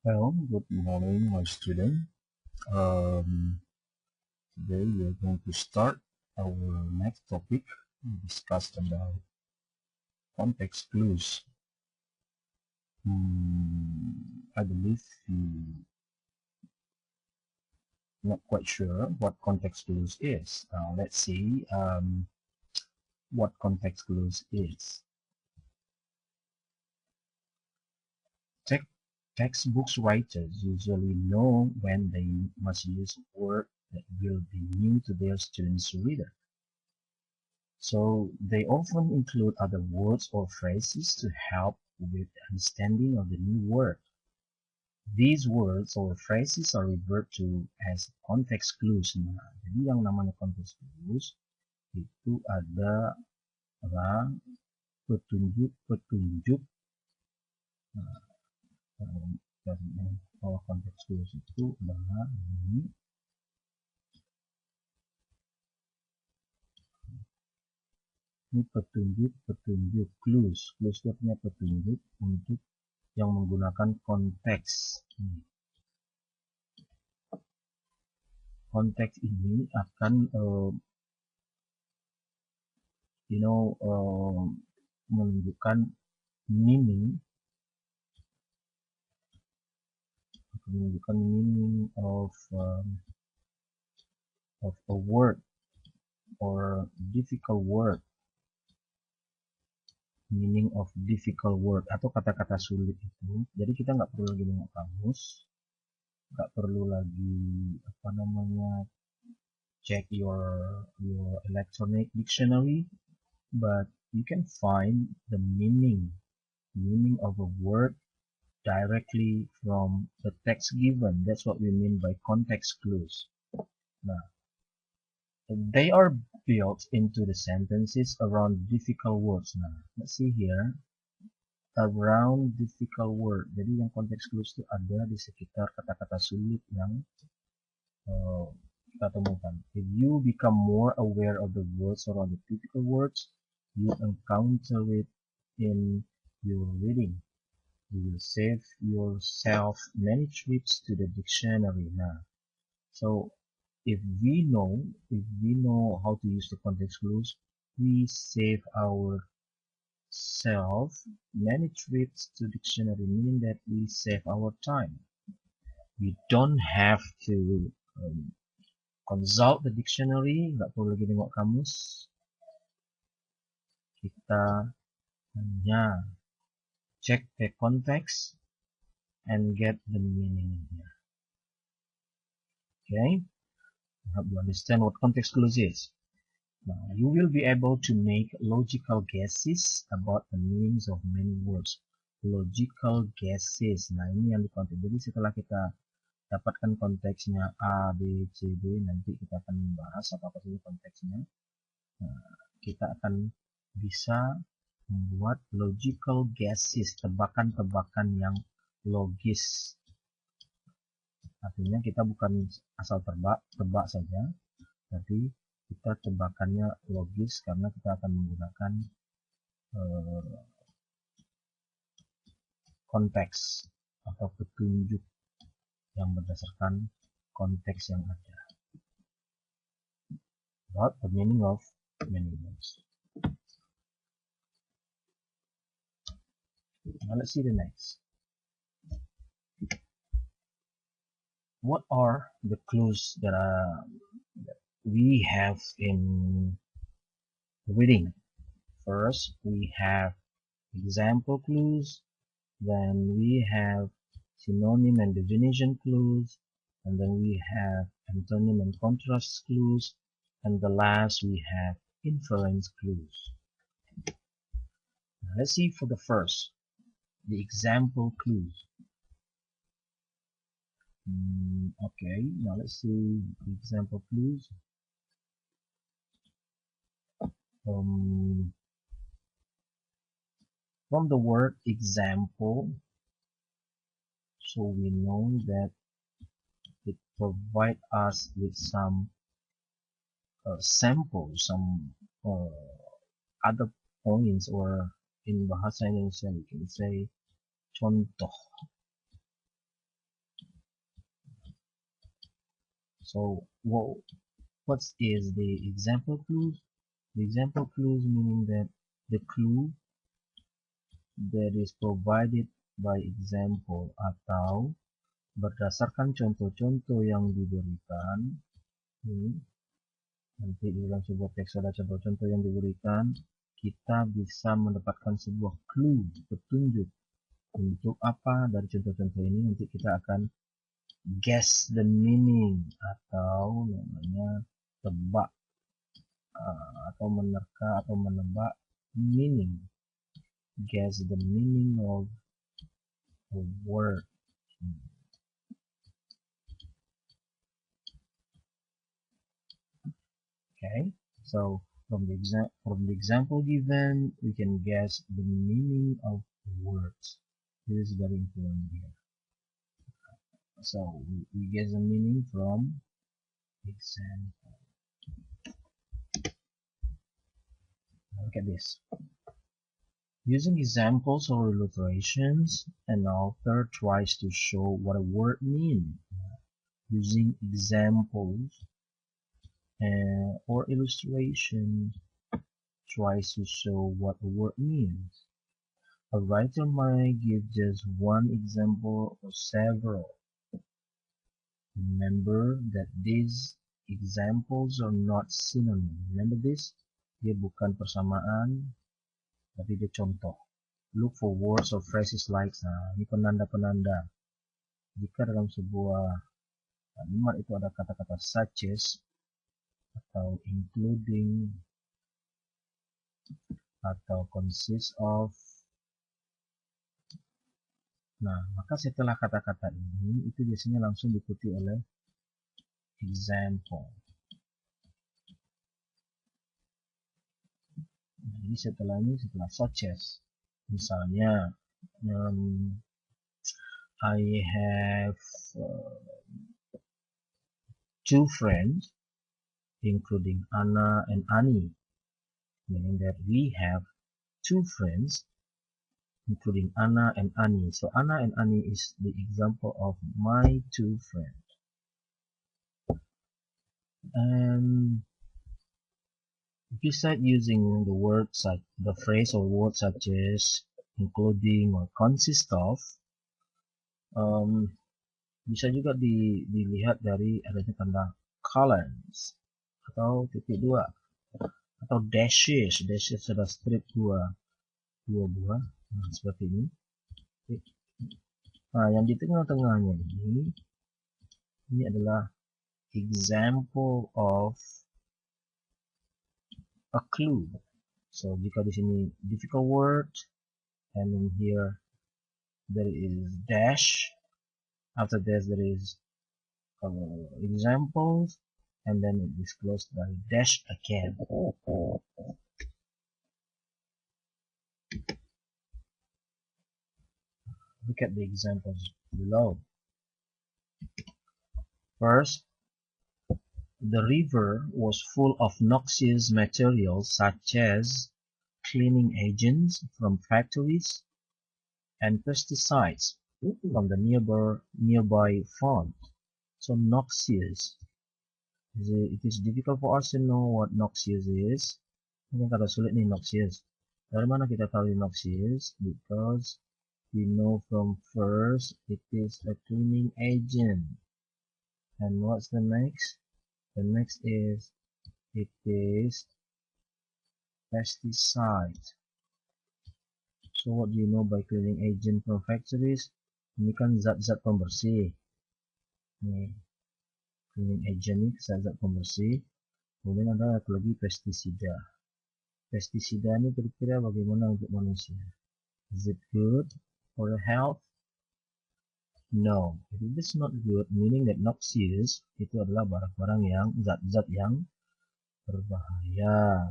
Well, good morning, my student. Um, Today we are going to start our next topic. We discussed about context clues. I believe you not quite sure what context clues is. Let's see what context clues is. Textbooks writers usually know when they must use a word that will be new to their students' reader. So they often include other words or phrases to help with the understanding of the new word. These words or phrases are referred to as context clues. Nah, jadi yang namanya context clues itu adalah petunjuk-petunjuk. Kalau context clues itu adalah ini petunjuk-petunjuk clues. Clues itu artinya petunjuk untuk yang menggunakan konteks. Konteks ini akan menunjukkan meaning of a word or difficult word, meaning of difficult word atau kata-kata sulit itu. Jadi kita nggak perlu lagi nengok kamus, nggak perlu lagi check your electronic dictionary, but you can find the meaning of a word directly from the text given. That's what we mean by context clues. Now, they are built into the sentences around difficult words. Now, let's see here. Around difficult word. Jadi yang context clues itu ada di sekitar kata-kata sulit yang kita temukan. If you become more aware of the words around the difficult words, you encounter it in your reading. You will save yourself many trips to the dictionary now. So if we know how to use the context clues, we save ourselves many trips to dictionary, meaning that we save our time. We don't have to consult the dictionary, nggak perlu lagi tengok kamus. Kita hanya check the context and get the meaning here. Okay, I hope you understand what context clues is. Now, you will be able to make logical guesses about the meanings of many words. Logical guesses. Nah, ini yang dikontek. Jadi setelah kita dapatkan konteksnya A, B, C, D, nanti kita akan membahas apa saja konteksnya. Nah, kita akan bisa membuat logical guesses, tebakan-tebakan yang logis. Artinya kita bukan asal tebak saja, tapi kita tebakannya logis karena kita akan menggunakan konteks atau petunjuk yang berdasarkan konteks yang ada. About the meaning of many words. Now let's see the next. What are the clues that we have in reading? First, we have example clues, then we have synonym and definition clues, and then we have antonym and contrast clues, and the last we have inference clues. Now, let's see for the first, the example clues. Okay, now let's see the example clues. From the word example, so we know that it provides us with some samples, some other points, or in Bahasa Indonesia we can say contoh. So what is the example clues? The example clues meaning that the clue that is provided by example atau berdasarkan contoh-contoh yang diberikan. Nanti di dalam sebuah teks ada contoh-contoh yang diberikan, kita bisa mendapatkan sebuah clue, petunjuk untuk apa dari contoh-contoh ini. Nanti kita akan guess the meaning atau namanya tebak atau menerka atau menebak meaning. Guess the meaning of a word. Okay, so from the example given, we can guess the meaning of words. This is very important here. So we guess the meaning from example. Look at this. Using examples or illustrations, an author tries to show what a word means. Using examples or illustration tries to show what a word means. A writer might give just one example or several. Remember that these examples are not synonyms. Remember this? Dia bukan persamaan, tapi dia contoh. Look for words or phrases like, ini penanda-penanda. Jika dalam sebuah kalimat itu ada kata-kata such as, atau including, atau consist of. Nah, maka setelah kata-kata ini, itu biasanya langsung diikuti oleh example. Jadi setelah such as. Misalnya, I have 2 friends, including Anna and Ani. Meaning that we have 2 friends, including Anna and Ani. So Anna and Ani is the example of my 2 friends. And besides using the word such, the phrase or word such as, including or consist of, bisa juga dilihat dari adanya tanda colons atau titik 2 atau dashes ada strip dua buah, nah, seperti ini. Nah, yang di tengah-tengahnya ini adalah example of a clue. So jika di sini difficult word, and then here there is dash, after this there is examples, and then it is closed by dash again. Look at the examples below. First, the river was full of noxious materials such as cleaning agents from factories and pesticides from the nearby farm. So noxious. It is difficult for us to know what noxious is. Ini kata sulit nih, noxious. Dari mana kita tahu noxious? Because we know from first it is a cleaning agent. And what's the next? The next is it is pesticide. So what do you know by cleaning agent from factories? Ini kan zat-zat pembersih. Nih, cleaning agent ini zat-zat pembersih. Kemudian ada lagi pestisida. Pestisida ini kira-kira bagaimana untuk manusia? Is it good for the health? No, it is not good, meaning that noxious itu adalah barang-barang yang zat-zat yang berbahaya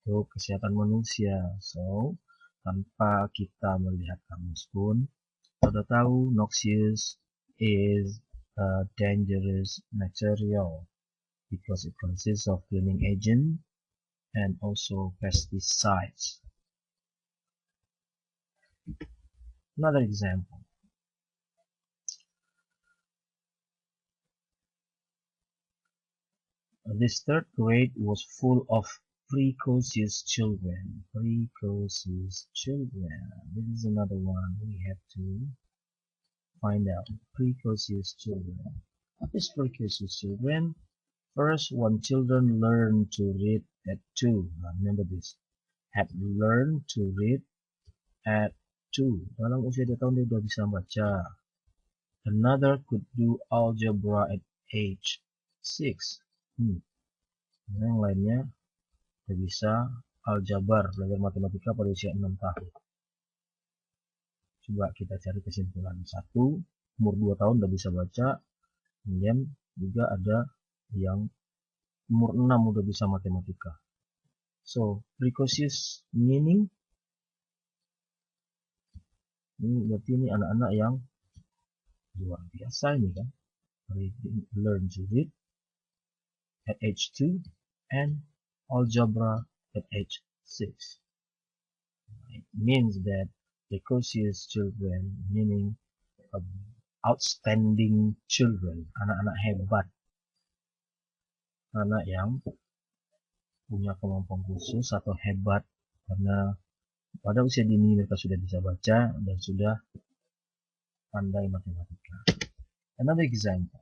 untuk kesehatan manusia. So, tanpa kita melihat kamus pun, kita tahu noxious is a dangerous material because it consists of cleaning agent and also pesticides. Another example. This third grade was full of precocious children. Precocious children. This is another one we have to find out. Precocious children. What is precocious children? First, when children learn to read at 2. Remember this. Had learned to read at 2. Dalam usia 2 tahun dia sudah bisa baca. Another could do algebra at age 6. Yang lainnya sudah bisa aljabar, belajar matematika pada usia 6 tahun. Coba kita cari kesimpulan. 1, umur 2 tahun sudah bisa baca. Kemudian juga ada yang umur 6 udah bisa matematika. So, precocious meaning ini berarti ini anak-anak yang luar biasa ini kan. Learn to read at age 2 and algebra at age 6. It means that precocious children meaning outstanding children, anak-anak hebat, anak yang punya kemampuan khusus atau hebat karena pada usia dini mereka sudah bisa baca dan sudah pandai matematika. Another example.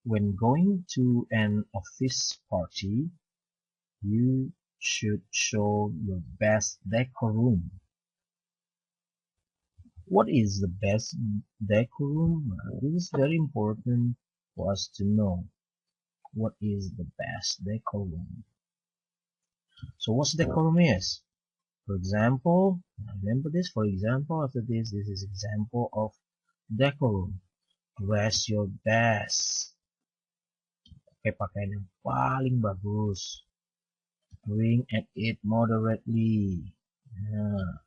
When going to an office party, you should show your best decorum. What is the best decorum? This is very important for us to know. What is the best decorum? So what's decorum is? For example, remember this, for example, after this is example of decorum. Dress your best. Pakai pakaian yang paling bagus. Drink and eat moderately. Nah,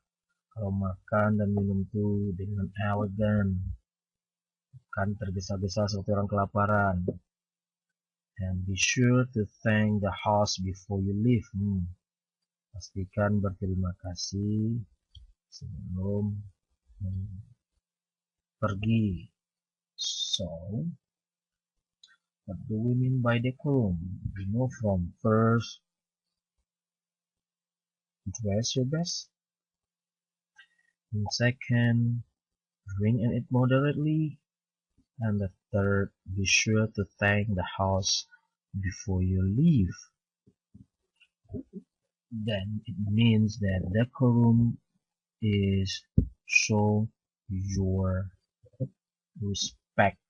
kalau makan dan minum tuh dengan elegan. Bukan tergesa-gesa seperti orang kelaparan. And be sure to thank the host before you leave. Pastikan berterima kasih sebelum pergi. So, what do we mean by decorum? We know from first, dress your best. And second, drink and eat moderately. And the third, be sure to thank the host before you leave. Then it means that decorum is show your respect,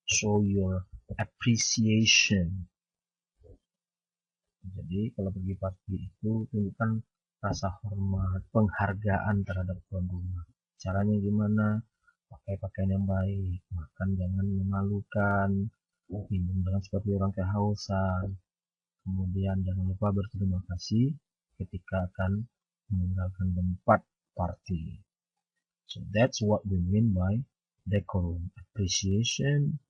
show your appreciation. Jadi kalau pergi party itu tunjukkan rasa hormat, penghargaan terhadap tuan rumah. Caranya gimana? Pakai pakaian yang baik, makan jangan memalukan, minum jangan seperti orang kehausan, kemudian jangan lupa berterima kasih ketika akan meninggalkan tempat party. So that's what we mean by decorum, appreciation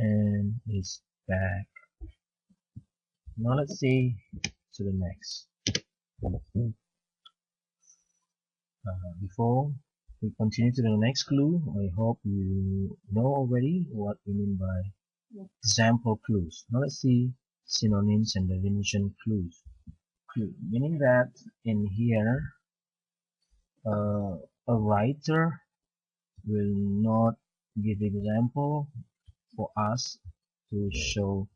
and respect. Now let's see to the next. Before we continue to the next clue, I hope you know already what we mean by example clues. Now let's see synonyms and definition clues. Clue, meaning that in here a writer will not give example for us to show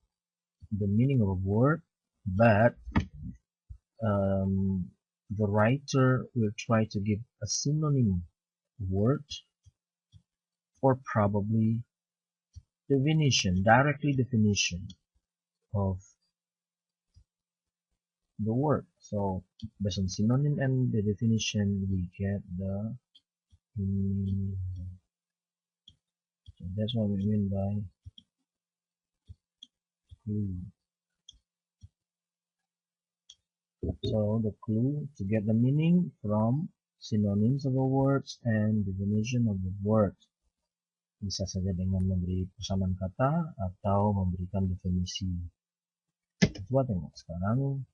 the meaning of a word, but the writer will try to give a synonym word or probably directly definition of the word. So based on synonym and the definition we get the meaning. So that's what we mean by clue. So the clue to get the meaning from synonyms of the words and definition of the word. Bisa saja dengan memberi persamaan kata atau memberikan definisi. Coba tengok sekarang.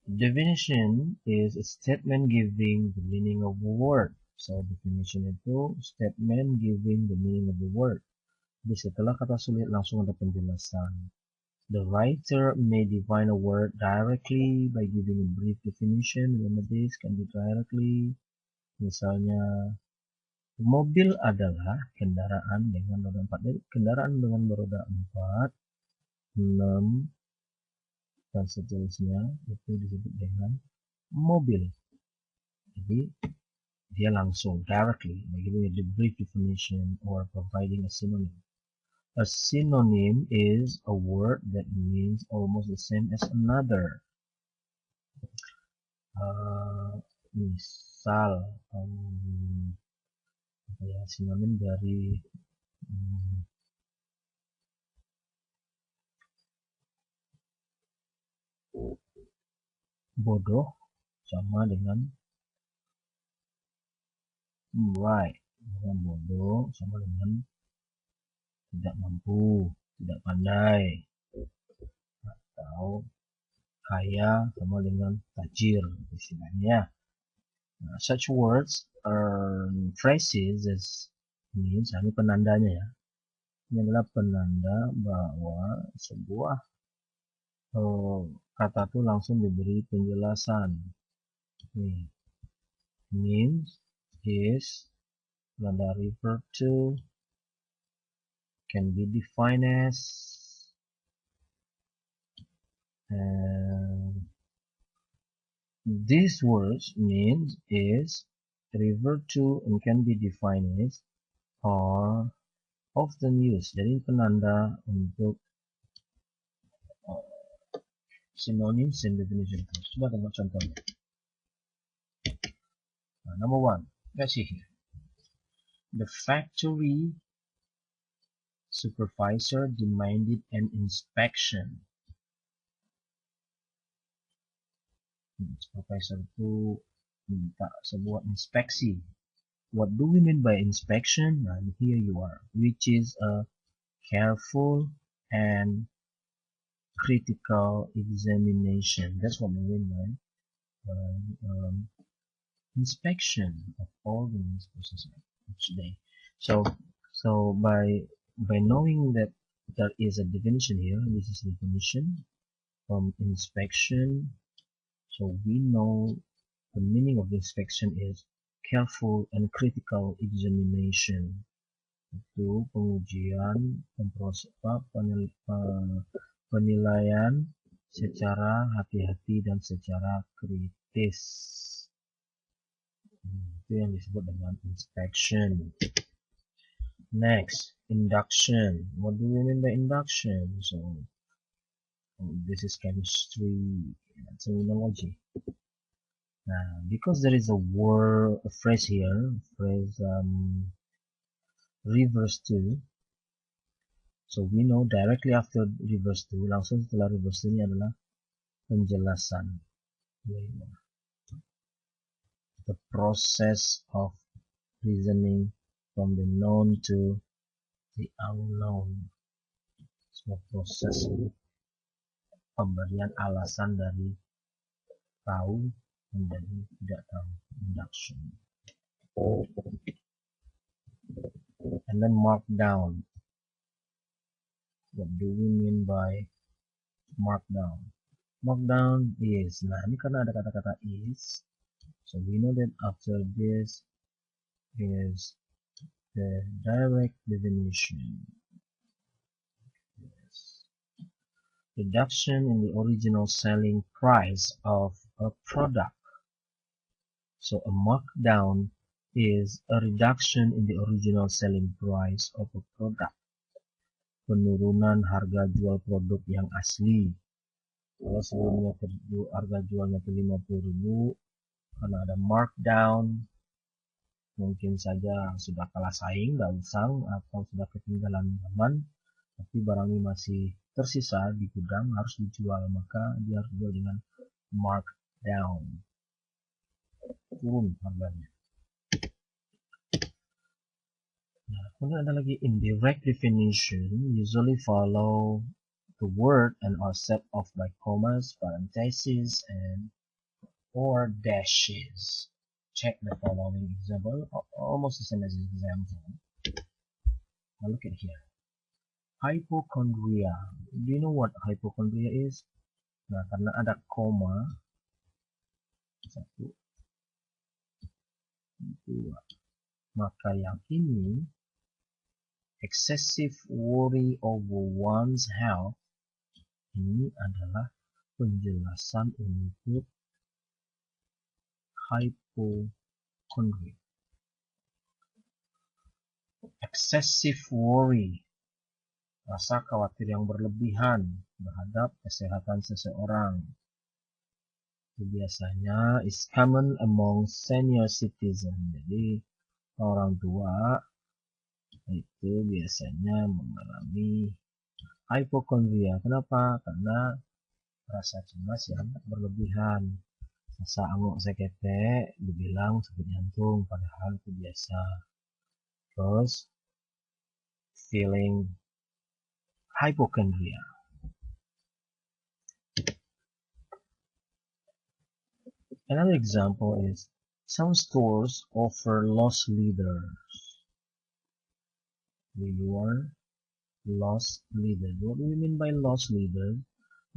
Definition is a statement giving the meaning of a word. So definition itu statement giving the meaning of the word. Jadi setelah kata sulit langsung ada penjelasan. The writer may define a word directly by giving a brief definition. When this can be directly, misalnya mobil adalah kendaraan dengan roda 4. Jadi kendaraan dengan beroda 4, 6, dan seterusnya itu disebut dengan mobil. Jadi dia langsung directly by giving a brief definition or providing a synonym. A synonym is a word that means almost the same as another. Misal synonym dari bodoh sama dengan right. Dengan bodoh sama dengan tidak mampu, tidak pandai, atau kaya sama dengan tajir istilahnya. Such words are phrases as means, ini penandanya ya. Ini adalah penanda bahwa sebuah kata itu langsung diberi penjelasan. Means, is, tanda refer to, can be defined as, and these words means, is, refer to, and can be defined as are often used. Jadi penanda untuk synonyms and definition. Coba tengok contohnya. Number 1, let's see here. The factory supervisor demanded an inspection. Supervisor itu minta sebuah inspeksi. What do we mean by inspection? And here you are, which is a careful and critical examination. That's what we mean by inspection of all the means processed each day. So by knowing that there is a definition here, this is definition from inspection. So we know the meaning of inspection is careful and critical examination. Itu pengujian, penilaian secara hati-hati dan secara kritis. Itu yang disebut dengan inspection. Next, induction. What do we mean by induction? So this is chemistry terminology. Now, because there is a phrase here, phrase reverse to, so we know directly after reverse to, langsung setelah reverse to ini adalah penjelasan. The process of reasoning from the known to the unknown. Sebuah proses pemberian alasan dari tahu menjadi tidak tahu. Induction. And then mark down. What do we mean by mark down? Mark down is, nah ini karena ada kata-kata is, so we know that after this is the direct definition. Yes. Reduction in the original selling price of a product. So a markdown is a reduction in the original selling price of a product. Penurunan harga jual produk yang asli. Kalau sebelumnya harga jualnya ke 50.000, karena ada markdown, mungkin saja sudah kalah saing, nggak usang, atau sudah ketinggalan zaman, tapi barang ini masih tersisa di gudang, harus dijual, maka dia harus dijual dengan markdown, turun harganya. Nah, kemudian ada lagi indirect definition, usually follow the word and are set off by commas, parentheses, and or dashes. Check the following example, almost the same as the example. Now look at here. Hypochondria. Do you know what hypochondria is? Nah, karena ada koma, 1, 2, maka yang ini excessive worry over one's health, ini adalah penjelasan untuk hypochondria. Excessive worry, rasa khawatir yang berlebihan terhadap kesehatan seseorang. Itu biasanya is common among senior citizen. Jadi orang tua itu biasanya mengalami hypochondria. Kenapa? Karena rasa cemas yang berlebihan. Rasa anguk sekete dibilang sakit jantung, padahal itu biasa. Terus feeling hypochondria. Another example is some stores offer loss leaders. You are loss leader. What do we mean by loss leaders?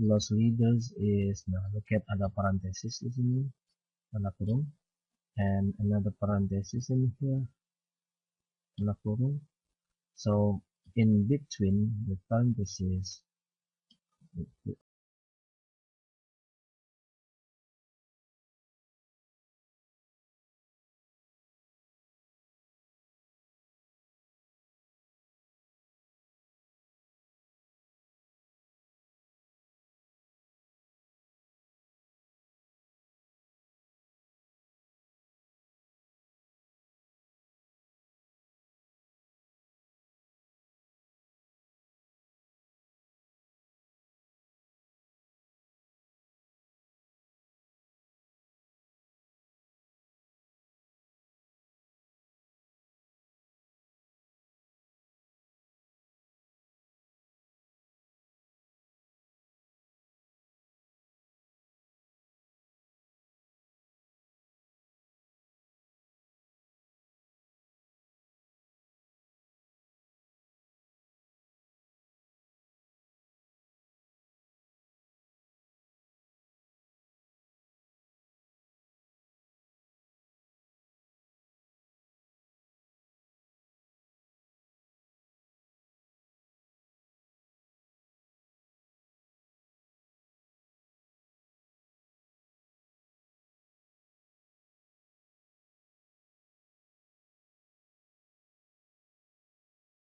Loss leaders is, now look at ada parenthesis di sini, tanda kurung, and another parenthesis in here, tanda kurung. So in between the parenthesis,